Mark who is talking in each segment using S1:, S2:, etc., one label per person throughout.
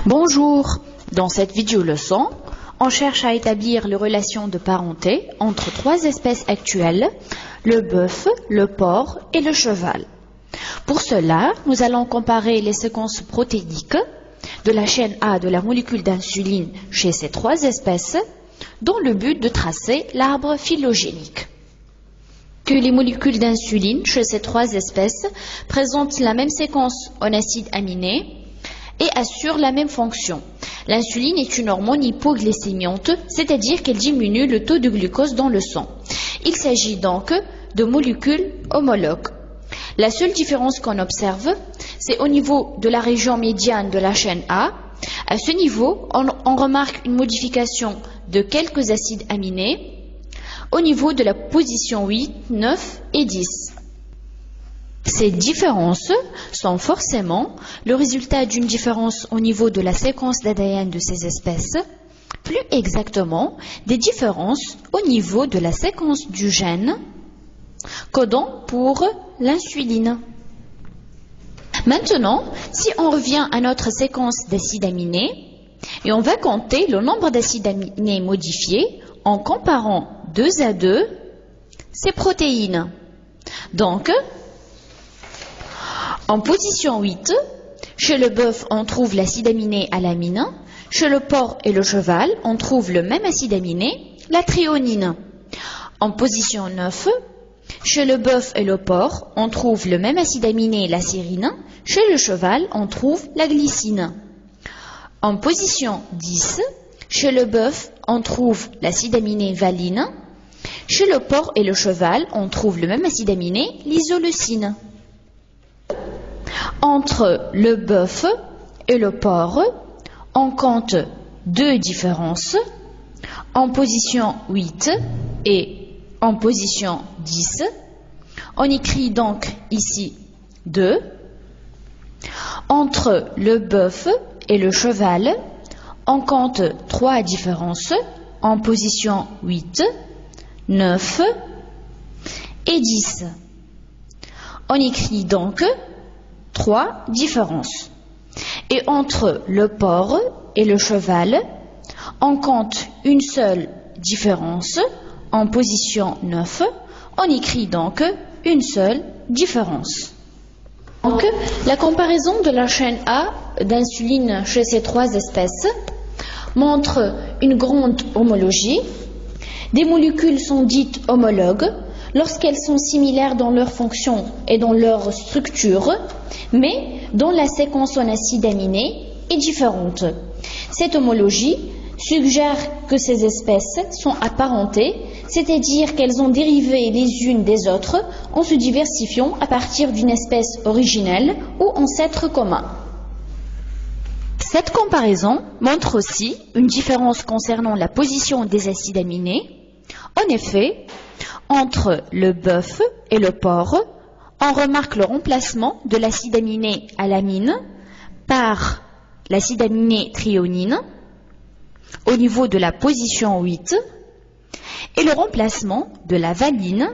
S1: Bonjour, dans cette vidéo-leçon, on cherche à établir les relations de parenté entre trois espèces actuelles, le bœuf, le porc et le cheval. Pour cela, nous allons comparer les séquences protéiques de la chaîne A de la molécule d'insuline chez ces trois espèces dans le but de tracer l'arbre phylogénique. Que les molécules d'insuline chez ces trois espèces présentent la même séquence en acides aminés et assurent la même fonction. L'insuline est une hormone hypoglycémiante, c'est-à-dire qu'elle diminue le taux de glucose dans le sang. Il s'agit donc de molécules homologues. La seule différence qu'on observe, c'est au niveau de la région médiane de la chaîne A. À ce niveau, on remarque une modification de quelques acides aminés au niveau de la position 8, 9 et 10. Ces différences sont forcément le résultat d'une différence au niveau de la séquence d'ADN de ces espèces, plus exactement des différences au niveau de la séquence du gène codant pour l'insuline. Maintenant, si on revient à notre séquence d'acides aminés, et on va compter le nombre d'acides aminés modifiés en comparant 2 à 2 ces protéines. Donc, en position 8, chez le bœuf, on trouve l'acide aminé alamine. Chez le porc et le cheval, on trouve le même acide aminé, la thréonine. En position 9, chez le bœuf et le porc, on trouve le même acide aminé, la sérine. Chez le cheval, on trouve la glycine. En position 10, chez le bœuf, on trouve l'acide aminé valine. Chez le porc et le cheval, on trouve le même acide aminé, l'isoleucine. Entre le bœuf et le porc, on compte deux différences en position 8 et en position 10. On écrit donc ici 2. Entre le bœuf et le cheval, on compte 3 différences en position 8, 9 et 10. On écrit donc 3 différences. Et entre le porc et le cheval, on compte une seule différence en position 9. On écrit donc une seule différence. Donc, la comparaison de la chaîne A d'insuline chez ces trois espèces montre une grande homologie. Des molécules sont dites homologues lorsqu'elles sont similaires dans leur fonction et dans leur structure, mais dont la séquence en acides aminés est différente. Cette homologie suggère que ces espèces sont apparentées, c'est-à-dire qu'elles ont dérivé les unes des autres en se diversifiant à partir d'une espèce originelle ou ancêtre commun. Cette comparaison montre aussi une différence concernant la position des acides aminés. En effet, entre le bœuf et le porc, on remarque le remplacement de l'acide aminé alamine par l'acide aminé thréonine au niveau de la position 8 et le remplacement de la valine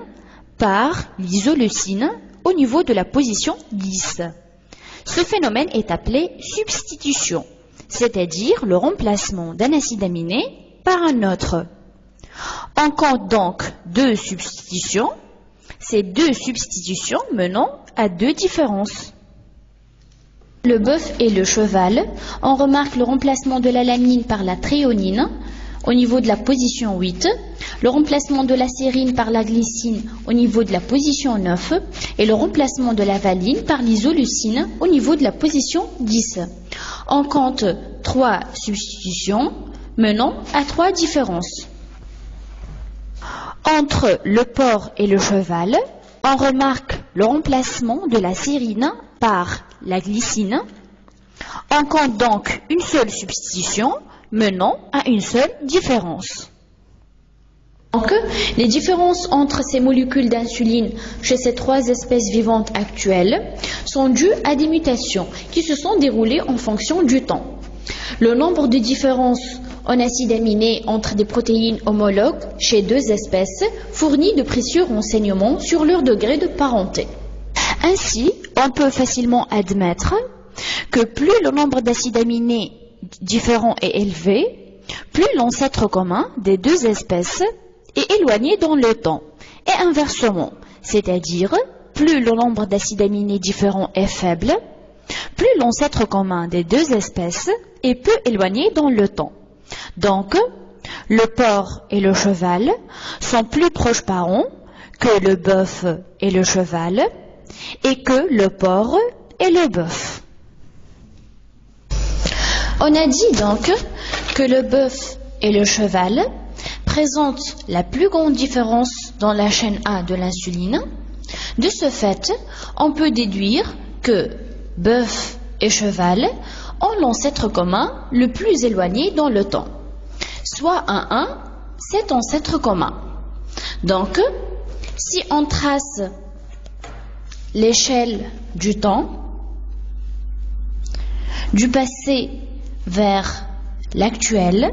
S1: par l'isoleucine au niveau de la position 10. Ce phénomène est appelé substitution, c'est-à-dire le remplacement d'un acide aminé par un autre. On compte donc 2 substitutions, ces 2 substitutions menant à 2 différences. Le bœuf et le cheval, on remarque le remplacement de l'alamine par la thréonine au niveau de la position 8, le remplacement de la sérine par la glycine au niveau de la position 9 et le remplacement de la valine par l'isoleucine au niveau de la position 10. On compte 3 substitutions menant à 3 différences. Entre le porc et le cheval, on remarque le remplacement de la sérine par la glycine. On compte donc une seule substitution menant à une seule différence. Donc, les différences entre ces molécules d'insuline chez ces trois espèces vivantes actuelles sont dues à des mutations qui se sont déroulées en fonction du temps. Le nombre de différences en acides aminés entre des protéines homologues chez deux espèces fournit de précieux renseignements sur leur degré de parenté. Ainsi, on peut facilement admettre que plus le nombre d'acides aminés différent est élevé, plus l'ancêtre commun des deux espèces est éloigné dans le temps, et inversement, c'est-à-dire plus le nombre d'acides aminés différents est faible, plus l'ancêtre commun des deux espèces est peu éloigné dans le temps. Donc, le porc et le cheval sont plus proches parents que le bœuf et le cheval, et que le porc et le bœuf. On a dit donc que le bœuf et le cheval présentent la plus grande différence dans la chaîne A de l'insuline. De ce fait, on peut déduire que bœuf et cheval ont l'ancêtre commun le plus éloigné dans le temps, soit cet ancêtre commun. Donc, si on trace l'échelle du temps, du passé vers l'actuel,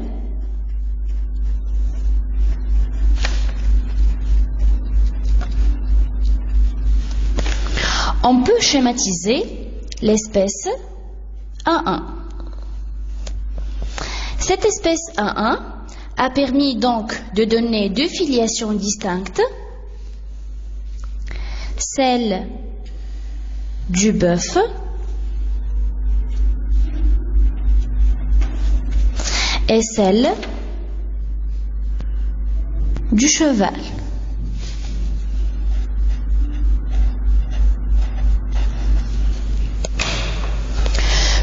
S1: on peut schématiser l'espèce 1-1. Cette espèce 1-1 a permis donc de donner deux filiations distinctes, celle du bœuf et celle du cheval.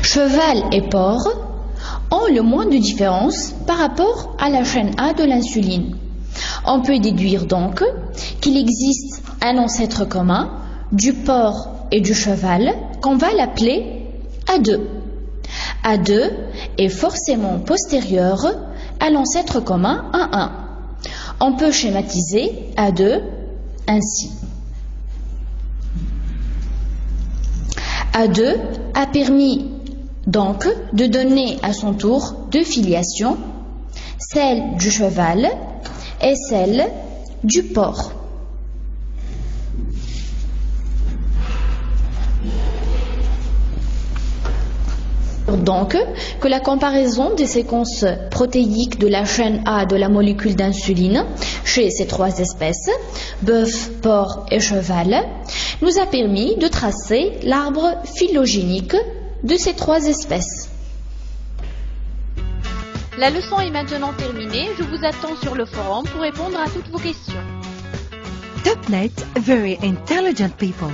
S1: Cheval et porc ont le moins de différence par rapport à la chaîne A de l'insuline. On peut déduire donc qu'il existe un ancêtre commun du porc et du cheval qu'on va l'appeler A2. A2 est forcément postérieur à l'ancêtre commun 1-1. On peut schématiser A2 ainsi. A2 a permis donc de donner à son tour deux filiations, celle du cheval et celle du porc. Donc, que la comparaison des séquences protéiques de la chaîne A de la molécule d'insuline chez ces trois espèces, bœuf, porc et cheval, nous a permis de tracer l'arbre phylogénique de ces trois espèces.
S2: La leçon est maintenant terminée. Je vous attends sur le forum pour répondre à toutes vos questions.
S3: Topnet, very intelligent people.